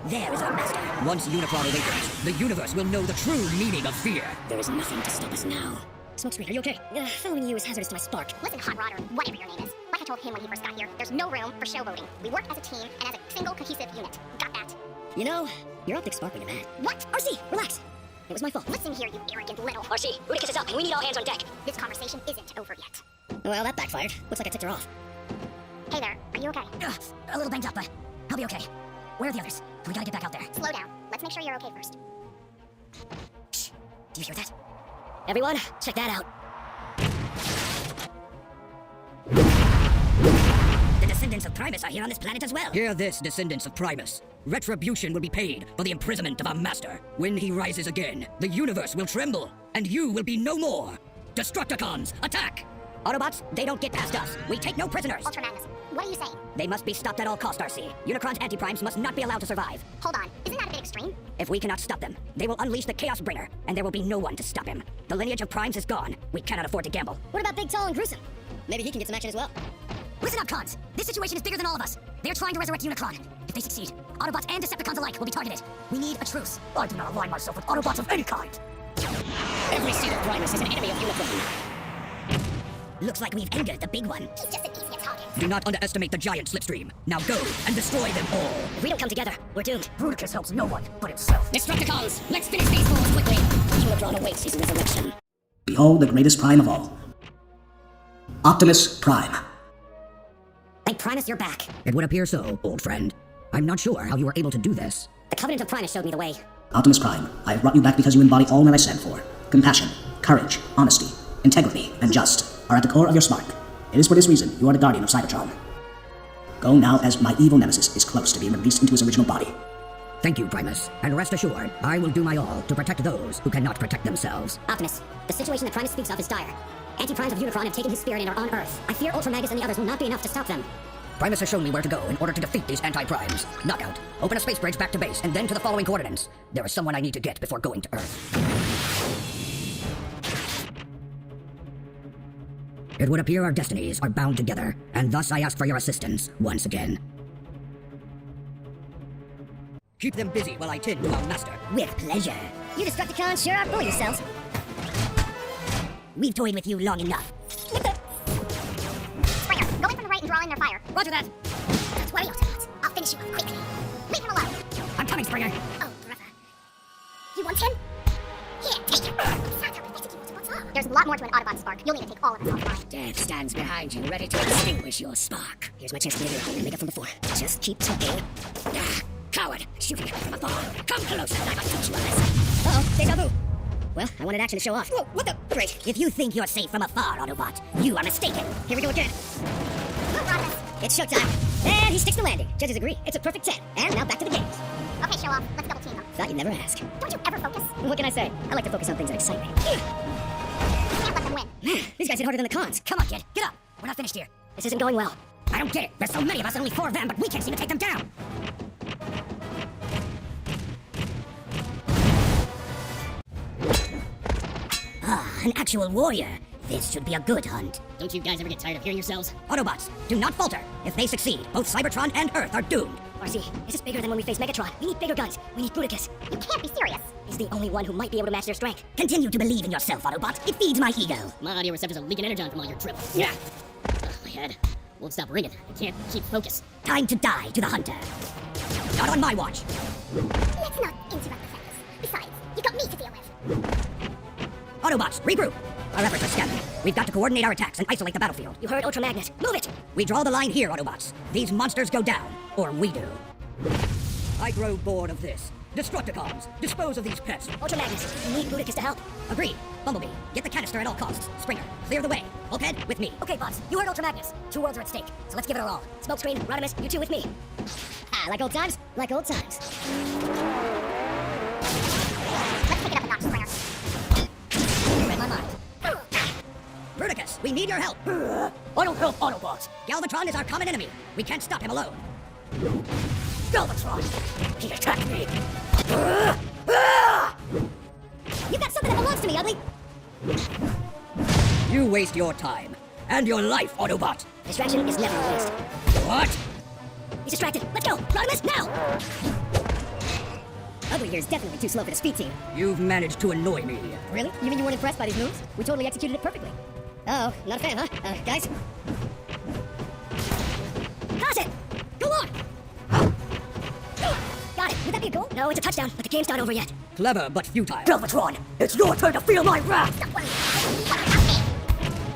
There is our master. Once Unicron awakens, the universe will know the true meaning of fear. There is nothing to stop us now. Smokescreen, are you okay? Following you is hazardous to my spark. Listen, Hot Rod, or whatever your name is. Like I told him when he first got here, there's no room for showboating. We work as a team and as a single cohesive unit. Got that? You know, your optics spark when you're mad. What? RC, relax. It was my fault. Listen here, you arrogant little... RC, Bruticus is up, and we need all hands on deck. This conversation isn't over yet. Well, that backfired. Looks like I tipped her off. Hey there, are you okay? A little banged up, but I'll be okay. Where are the others? We gotta get back out there. Slow down. Let's make sure you're okay first. Shh. Do you hear that? Everyone, check that out. The descendants of Primus are here on this planet as well. Hear this, descendants of Primus. Retribution will be paid for the imprisonment of our master. When he rises again, the universe will tremble, and you will be no more. Destructicons, attack! Autobots, they don't get past us. We take no prisoners. Ultra Magnus, what are you saying? They must be stopped at all cost, RC. Unicron's anti-primes must not be allowed to survive. Hold on, isn't that a bit extreme? If we cannot stop them, they will unleash the Chaos Bringer, and there will be no one to stop him. The lineage of primes is gone. We cannot afford to gamble. What about Big, Tall, and Gruesome? Maybe he can get some action as well. Listen up, Cons. This situation is bigger than all of us. They're trying to resurrect Unicron. If they succeed, Autobots and Decepticons alike will be targeted. We need a truce. I do not align myself with Autobots of any kind. Every seed of Primus is an enemy of Unicron. Looks like we've angered the big one. He's just an easier target. Do not underestimate the giant slipstream. Now go and destroy them all. If we don't come together, we're doomed. Bruticus helps no one but himself. Destructicons, let's finish these fools quickly. Unicron awaits his resurrection. Behold the greatest prime of all. Optimus Prime. Thank Primus, you're back. It would appear so, old friend. I'm not sure how you were able to do this. The Covenant of Primus showed me the way. Optimus Prime, I have brought you back because you embody all that I stand for. Compassion, courage, honesty, integrity, and just are at the core of your spark. It is for this reason you are the guardian of Cybertron. Go now, as my evil nemesis is close to being released into his original body. Thank you, Primus. And rest assured, I will do my all to protect those who cannot protect themselves. Optimus, the situation that Primus speaks of is dire. Anti-Primes of Unicron have taken his spirit and are on Earth. I fear Ultra Magnus and the others will not be enough to stop them. Primus has shown me where to go in order to defeat these anti-primes. Knockout. Open a space bridge back to base, and then to the following coordinates. There is someone I need to get before going to Earth. It would appear our destinies are bound together, and thus I ask for your assistance once again. Keep them busy while I tend to our master. With pleasure. You Destructicons sure outboard yourselves. We've toyed with you long enough. Springer, go in from the right and draw in their fire. Roger that. Don't worry, Autobots. I'll finish you off quickly. Leave him alone. I'm coming, Springer. Oh, brother. You want him? Here, take him. Sucker, pathetic you Autobots are. There's a lot more to an Autobot spark. You'll need to take all of us offline. Death stands behind you, ready to extinguish your spark. Here's my chance to get you and make up from before. Just keep talking. Ah, coward, shooting from afar. Come closer, I must teach you a lesson. Uh-oh, deja vu. Well, I wanted action to show off. Whoa, what the? Great. If you think you're safe from afar, Autobot, you are mistaken. Here we go again. Move, Rodimus. It's showtime. And he sticks the landing. Judges agree. It's a perfect 10. And now back to the games. Okay, show off. Let's double team them. Thought you'd never ask. Don't you ever focus? What can I say? I like to focus on things that excite me. You can't let them win. Man, these guys hit harder than the cons. Come on, kid, get up. We're not finished here. This isn't going well. I don't get it. There's so many of us and only 4 of them, but we can't seem to take them down. Ah, an actual warrior. This should be a good hunt. Don't you guys ever get tired of hearing yourselves? Autobots, do not falter. If they succeed, both Cybertron and Earth are doomed. RC, this is bigger than when we faced Megatron. We need bigger guns. We need Bruticus. You can't be serious. He's the only one who might be able to match their strength. Continue to believe in yourself, Autobot. It feeds my ego. My audio receptors are leaking energon from all your drip. Yeah. Ugh, my head won't stop ringing. I can't keep focus. Time to die to the hunter. Not on my watch. Let's not interrupt the fellas. Besides, you've got me to deal with. Autobots, regroup. Our efforts are scattered. We've got to coordinate our attacks and isolate the battlefield. You heard Ultra Magnus. Move it! We draw the line here, Autobots. These monsters go down, or we do. I grow bored of this. Destructicons, dispose of these pests. Ultra Magnus, you need Bruticus to help. Agreed. Bumblebee, get the canister at all costs. Springer, clear the way. Bulkhead, with me. Okay, bots, you heard Ultra Magnus. 2 worlds are at stake, so let's give it our all. Smokescreen, Rodimus, you two with me. Ah, like old times? Like old times. Let's take it up a notch, Springer. You read my mind. Bruticus, we need your help. I don't help Autobots. Galvatron is our common enemy. We can't stop him alone. Galvatron! He attacked me! You've got something that belongs to me, ugly! You waste your time. And your life, Autobot. Distraction is never a waste. What? He's distracted. Let's go! Rodimus, now! Ugly here is definitely too slow for the speed team. You've managed to annoy me. Really? You mean you weren't impressed by these moves? We totally executed it perfectly. Uh-oh, not a fan, huh? Guys? Pass it! Go on! Got it. Would that be a goal? No, it's a touchdown, but the game's not over yet. Clever but futile. Galvatron, it's your turn to feel my wrath!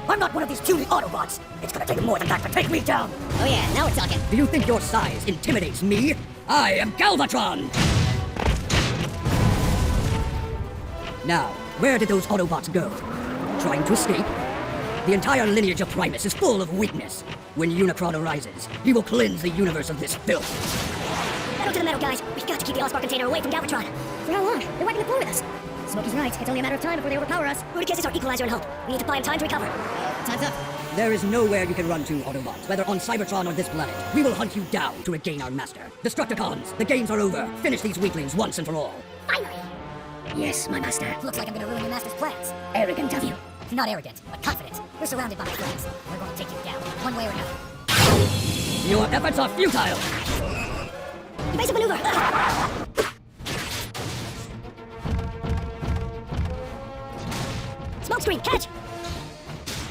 I'm not one of these puny Autobots! It's gonna take more than that to take me down! Oh yeah, now we're talking. Do you think your size intimidates me? I am Galvatron! Now, where did those Autobots go? Trying to escape? The entire lineage of Primus is full of weakness. When Unicron arises, he will cleanse the universe of this filth. Metal to the metal, guys. We've got to keep the Allspark container away from Galvatron. For how long? They're wiping the floor with us. Smokey's right. It's only a matter of time before they overpower us. Bruticus is our equalizer and hope. We need to buy him time to recover. Time's up. There is nowhere you can run to, Autobots, whether on Cybertron or this planet. We will hunt you down to regain our master. Destructicons, the games are over. Finish these weaklings once and for all. Finally. Yes, my master. Looks like I'm gonna ruin your master's plans. Arrogant of you. Not arrogant, but confident. You're surrounded by my friends. We're going to take you down, one way or another. Your efforts are futile. Evasive maneuver! Smoke screen, catch!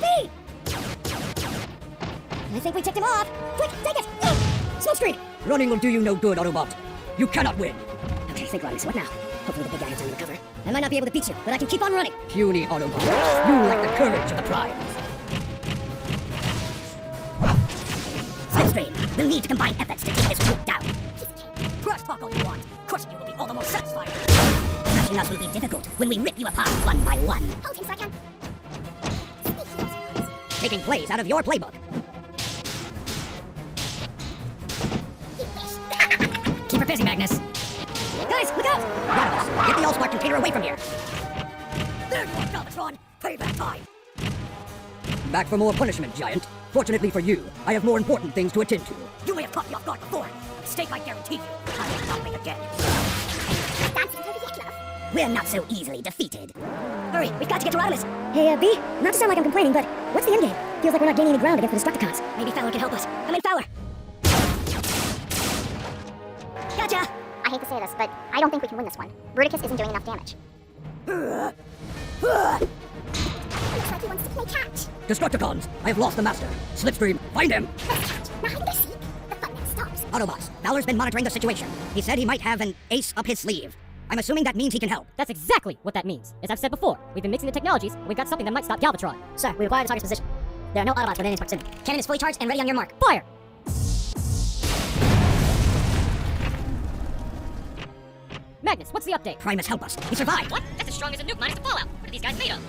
B! I think we ticked him off! Quick, take it! Smoke screen! Running will do you no good, Autobot. You cannot win. Okay, think Rodimus, what now? Hopefully the big guy has time to recover. I might not be able to beat you, but I can keep on running. Puny Autobot. You lack the courage of the Primes. Smoke screen! We'll need to combine efforts to take this group down. Crush talk all you want. Crushing you will be all the more satisfying. Crushing us will be difficult when we rip you apart one by one. Hold him so I can. Taking plays out of your playbook. Keep her busy, Magnus. Guys, look out! Rodimus, get the Allspark container away from here. There you are, Combaticons! Payback time! Back for more punishment, Giant. Fortunately for you, I have more important things to attend to. You may have caught me off guard before. Mistake I guarantee you. I will not make again. Dancing over yet, love. We're not so easily defeated. Hurry, we've got to get to Optimus. Hey, B, not to sound like I'm complaining, but what's the endgame? Feels like we're not gaining any ground against the Destructicons. Maybe Fowler can help us. Come in, Fowler. Gotcha! I hate to say this, but I don't think we can win this one. Bruticus isn't doing enough damage. Looks like he wants to play catch. Destructicons, I have lost the Master. Slipstream, find him! Let's catch. Now hide and go seek. The fun never stops. Autobots, Fowler's been monitoring the situation. He said he might have an ace up his sleeve. I'm assuming that means he can help. That's exactly what that means. As I've said before, we've been mixing the technologies, and we've got something that might stop Galvatron. Sir, we require the target's position. There are no Autobots within its proximity. Cannon is fully charged and ready on your mark. Fire! Magnus, what's the update? Primus, help us. He survived. What? That's as strong as a nuke minus the fallout. What are these guys made of?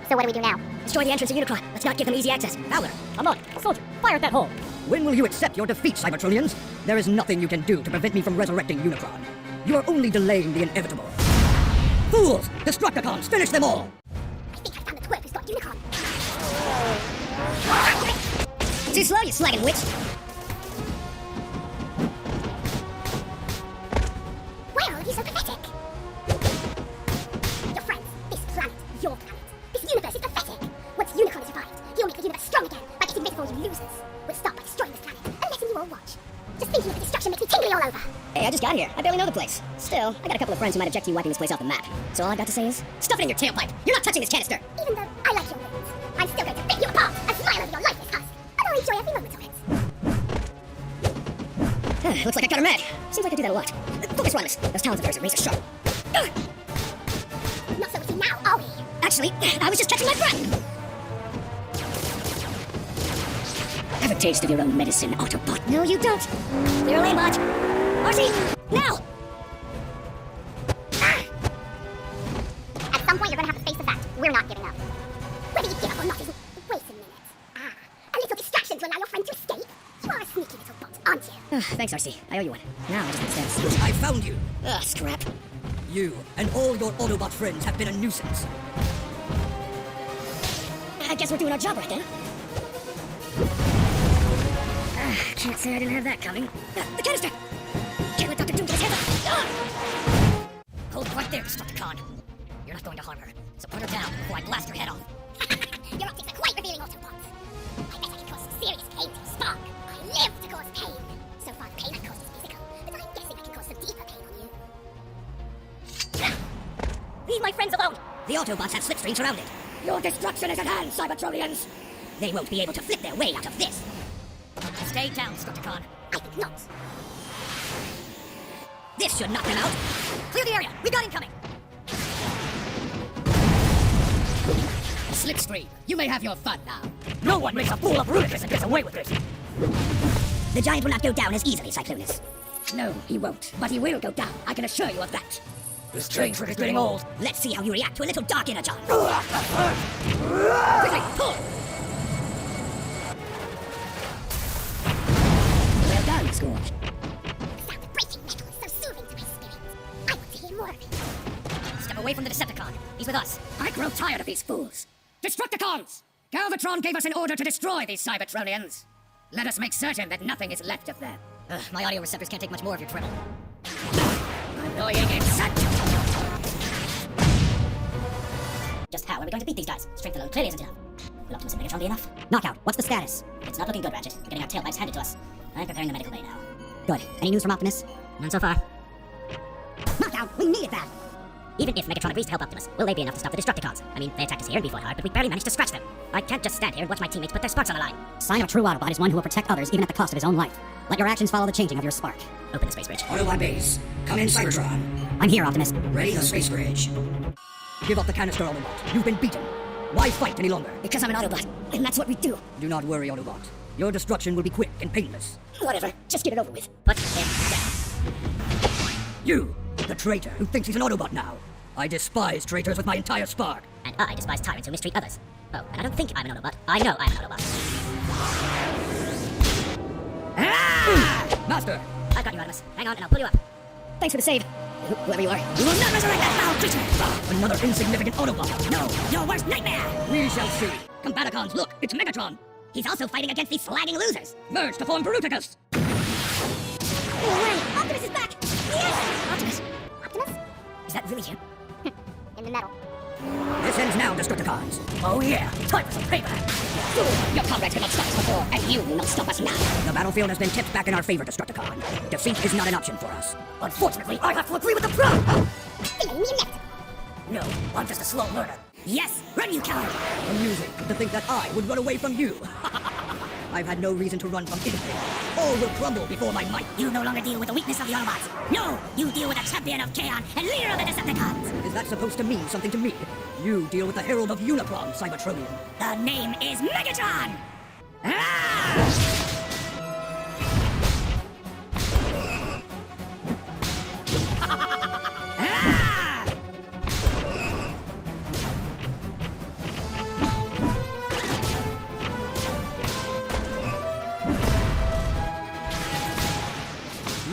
So what do we do now? Destroy the entrance of Unicron. Let's not give them easy access. Fowler, I'm on it. Soldier, fire at that hole. when will you accept your defeat, Cybertrillians? There is nothing you can do to prevent me from resurrecting Unicron. You are only delaying the inevitable. Fools! Destructicons, finish them all! I think I found the twerp who's got Unicron. Too slow, you slagging witch. Why are you so pathetic? Your friends, this planet, your planet, this universe is pathetic. Once Unicron is revived, he'll make the universe strong again by getting rid of all you losers. We'll start by destroying this planet and letting you all watch. Just thinking of the destruction makes me tingly all over. Hey, I just got here. I barely know the place. Still, I got a couple of friends who might object to you wiping this place off the map. So all I've got to say is, stuff it in your tailpipe. You're not touching this canister. Even though I like your wings, I'm still going to rip you apart and smile over your lifeless husk. And I'll enjoy every moment of it. Looks like I got her mad. Seems like I do that a lot. Focus, Rodimus. Those talons of hers are razor sharp. Not so easy now, are we? Actually, I was just catching my breath. Have a taste of your own medicine, Autobot. No, you don't. Clear a lane, bot. RC, now! At some point, you're going to have to face the fact we're not giving up. Whether you give up or not isn't... Wait a minute. A little distraction to allow your friend to escape? You are a sneaky little bot, aren't you? Thanks, RC. I owe you one. Now I just understand this. I found you! Ugh, scrap. You and all your Autobot friends have been a nuisance. I guess we're doing our job right then. Can't say I didn't have that coming. The canister! Can't let Dr. Doom get his hands up! Hold right there, Destructicon. You're not going to harm her, so put her down before I blast her head off. Your optics are quite revealing, Autobots. I bet I can cause some serious pain to your spark. I live to cause pain. So far, the pain I've caused is physical, but I'm guessing I can cause some deeper pain on you. Leave my friends alone! The Autobots have Slipstream surrounded. Your destruction is at hand, Cybertrillions! They won't be able to flip their way out of this. Stay down, Destructicon. I think not. This should knock them out. Clear the area! We got incoming! Slipstream, you may have your fun now. No one makes a fool of Bruticus and gets away with it! The giant will not go down as easily, Cyclonus. No, he won't. But he will go down. I can assure you of that. This chain trick is getting old. Let's see how you react to a little dark energon. Quickly, pull! Well done, Scorch. The sound of breaking metal is so soothing to my spirit. I want to hear more of it. Step away from the Decepticon. He's with us. I grow tired of these fools. Destructicons! Galvatron gave us an order to destroy these Cybertrillians. Let us make certain that nothing is left of them. My audio receptors can't take much more of your treble. Annoying insect! Just how are we going to beat these guys? Strength alone clearly isn't enough. Will Optimus and Megatron be enough? Knockout, what's the status? It's not looking good, Ratchet. We're getting our tailpipes handed to us. I'm preparing the medical bay now. Good. Any news from Optimus? None so far. Knockout, we needed that! Even if Megatron agrees to help Optimus, will they be enough to stop the Destructicons? I mean, they attacked us here and we fought hard, but we barely managed to scratch them. I can't just stand here and watch my teammates put their sparks on the line. Sign of a true Autobot is one who will protect others even at the cost of his own life. Let your actions follow the changing of your spark. Open the space bridge. Autobot base. Come in, Cybertron. I'm here, Optimus. Ready the space bridge. Give up the canister, Autobot. You've been beaten. Why fight any longer? Because I'm an Autobot, and that's what we do. Do not worry, Autobot. Your destruction will be quick and painless. Whatever, just get it over with. Put him down. You, the traitor who thinks he's an Autobot now. I despise traitors with my entire spark. And I despise tyrants who mistreat others. Oh, and I don't think I'm an Autobot. I know I'm an Autobot. Master! I've got you, Optimus. Hang on and I'll pull you up. Thanks for the save. Whoever you are. You will not resurrect that foul creature! Another insignificant Autobot. No, your worst nightmare! We shall see. Combaticons, look, it's Megatron! He's also fighting against these slagging losers! Merge to form Bruticus. No way! Optimus is back! Yes! Optimus, Optimus? is that really him? In the metal. This ends now, Destructicons. Oh yeah, time for some payback! Fool, your comrades could not stop us before, and you will not stop us now. The battlefield has been tipped back in our favor, Destructicon. Defeat is not an option for us. Unfortunately, I have to agree with the pro! Feeling the inevitable. No, I'm just a slow learner. Yes, run you coward! Amusing to think that I would run away from you. I've had no reason to run from anything. All will crumble before my might. You no longer deal with the weakness of the Autobots. No, you deal with the champion of Chaos and leader of the Decepticons. Is that supposed to mean something to me? You deal with the Herald of Unicron, Cybertronian. The name is Megatron! Ah!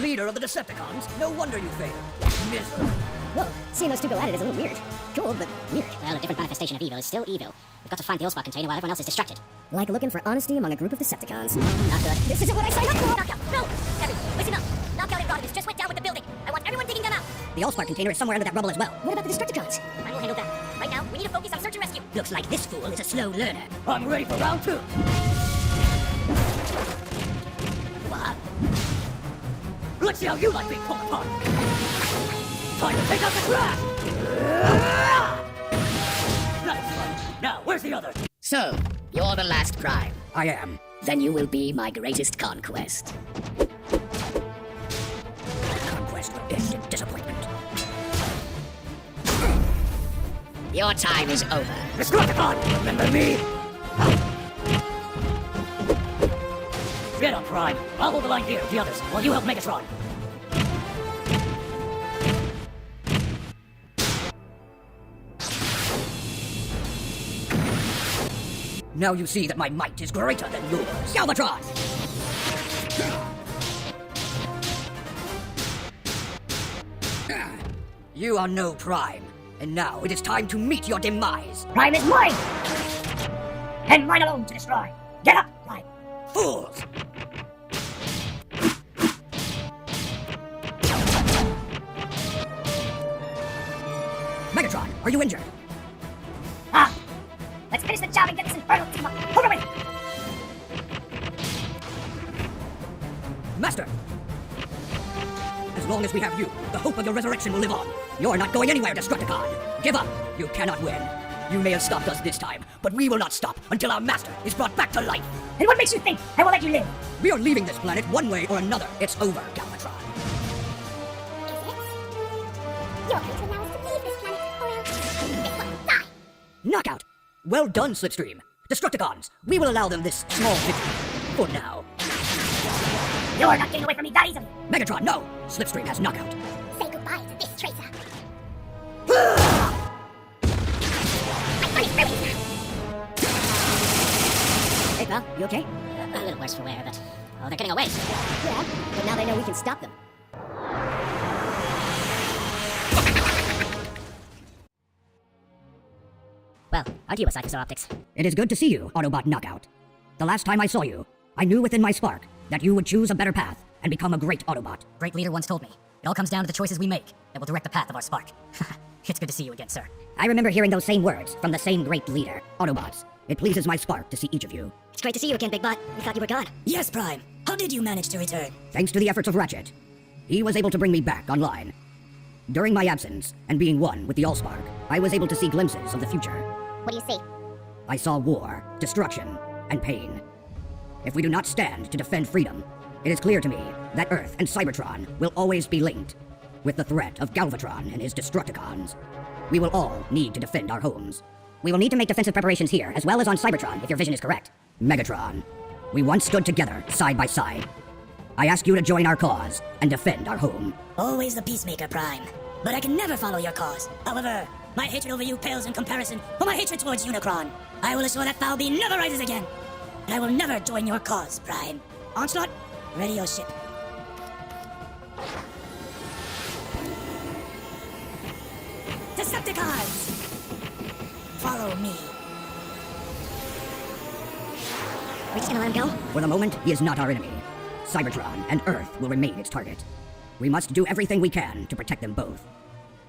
Leader of the Decepticons? No wonder you failed. Miserable. Whoa, seeing those two go at it is a little weird. Cool, but weird. Well, a different manifestation of evil is still evil. We've got to find the Allspark container while everyone else is distracted. Like looking for honesty among a group of Decepticons. Not good. This isn't what I signed up for! Knockout, no! Everyone, listen up! Knockout and Bruticus just went down with the building. I want everyone digging them out. The Allspark container is somewhere under that rubble as well. What about the Destructicons? I will handle that. Right now, we need to focus on search and rescue. Looks like this fool is a slow learner. I'm ready for round two. What? Let's see how you like being pulled apart. Time to take out the trash! Nice one. Now, where's the other? So, you're the last Prime. I am. Then you will be my greatest conquest. Conquest will end in disappointment. Your time is over. Destructicon, remember me? Get up, Prime. I'll hold the line here, the others, while you help Megatron. Now you see that my might is greater than yours. Galvatron! You are no Prime, and now it is time to meet your demise. Prime is mine! And mine alone to destroy. Get up, Prime. Fools! Megatron, are you injured? Ah! Let's finish the job and get this infernal team up. Hold away! Master! As long as we have you, the hope of your resurrection will live on. You're not going anywhere, Destructicon. Give up. You cannot win. You may have stopped us this time, but we will not stop until our master is brought back to life. And what makes you think I will let you live? We are leaving this planet one way or another. It's over, Galvatron. Is it? Your fate will allow us to leave this planet, or else this one will die. Knockout! Well done, Slipstream. Destructicons, we will allow them this small victory. For now. You are not getting away from me that easily. Megatron, no! Slipstream has knockout. Say goodbye to this traitor. Hey, pal, you okay? A little worse for wear, but... Oh, they're getting away. Yeah, but now they know we can stop them. Well, aren't you a Cypher Optics? It is good to see you, Autobot Knockout. The last time I saw you, I knew within my spark that you would choose a better path and become a great Autobot. Great leader once told me, it all comes down to the choices we make that will direct the path of our spark. It's good to see you again, sir. I remember hearing those same words from the same great leader, Autobots. It pleases my spark to see each of you. It's great to see you again, Big Bot. We thought you were gone. Yes, Prime. How did you manage to return? Thanks to the efforts of Ratchet. He was able to bring me back online. During my absence, and being one with the Allspark, I was able to see glimpses of the future. What do you see? I saw war, destruction, and pain. If we do not stand to defend freedom, it is clear to me that Earth and Cybertron will always be linked. With the threat of Galvatron and his Destructicons, we will all need to defend our homes. We will need to make defensive preparations here, as well as on Cybertron, if your vision is correct. Megatron, we once stood together, side by side. I ask you to join our cause and defend our home. Always the peacemaker, Prime. But I can never follow your cause. However, my hatred over you pales in comparison for my hatred towards Unicron. I will assure that foul being never rises again. And I will never join your cause, Prime. Onslaught, ready your ship. Decepticons! Follow me. We're just gonna let him go? For the moment, he is not our enemy. Cybertron and Earth will remain its target. We must do everything we can to protect them both.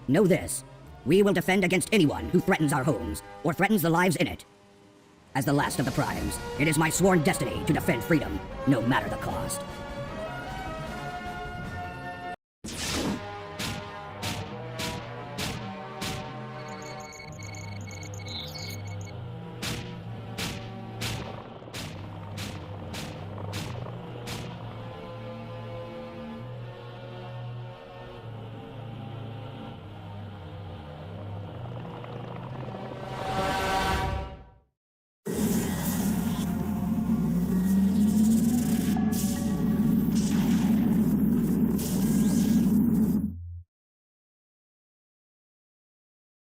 Know this, we will defend against anyone who threatens our homes, or threatens the lives in it. As the last of the Primes, it is my sworn destiny to defend freedom, no matter the cost.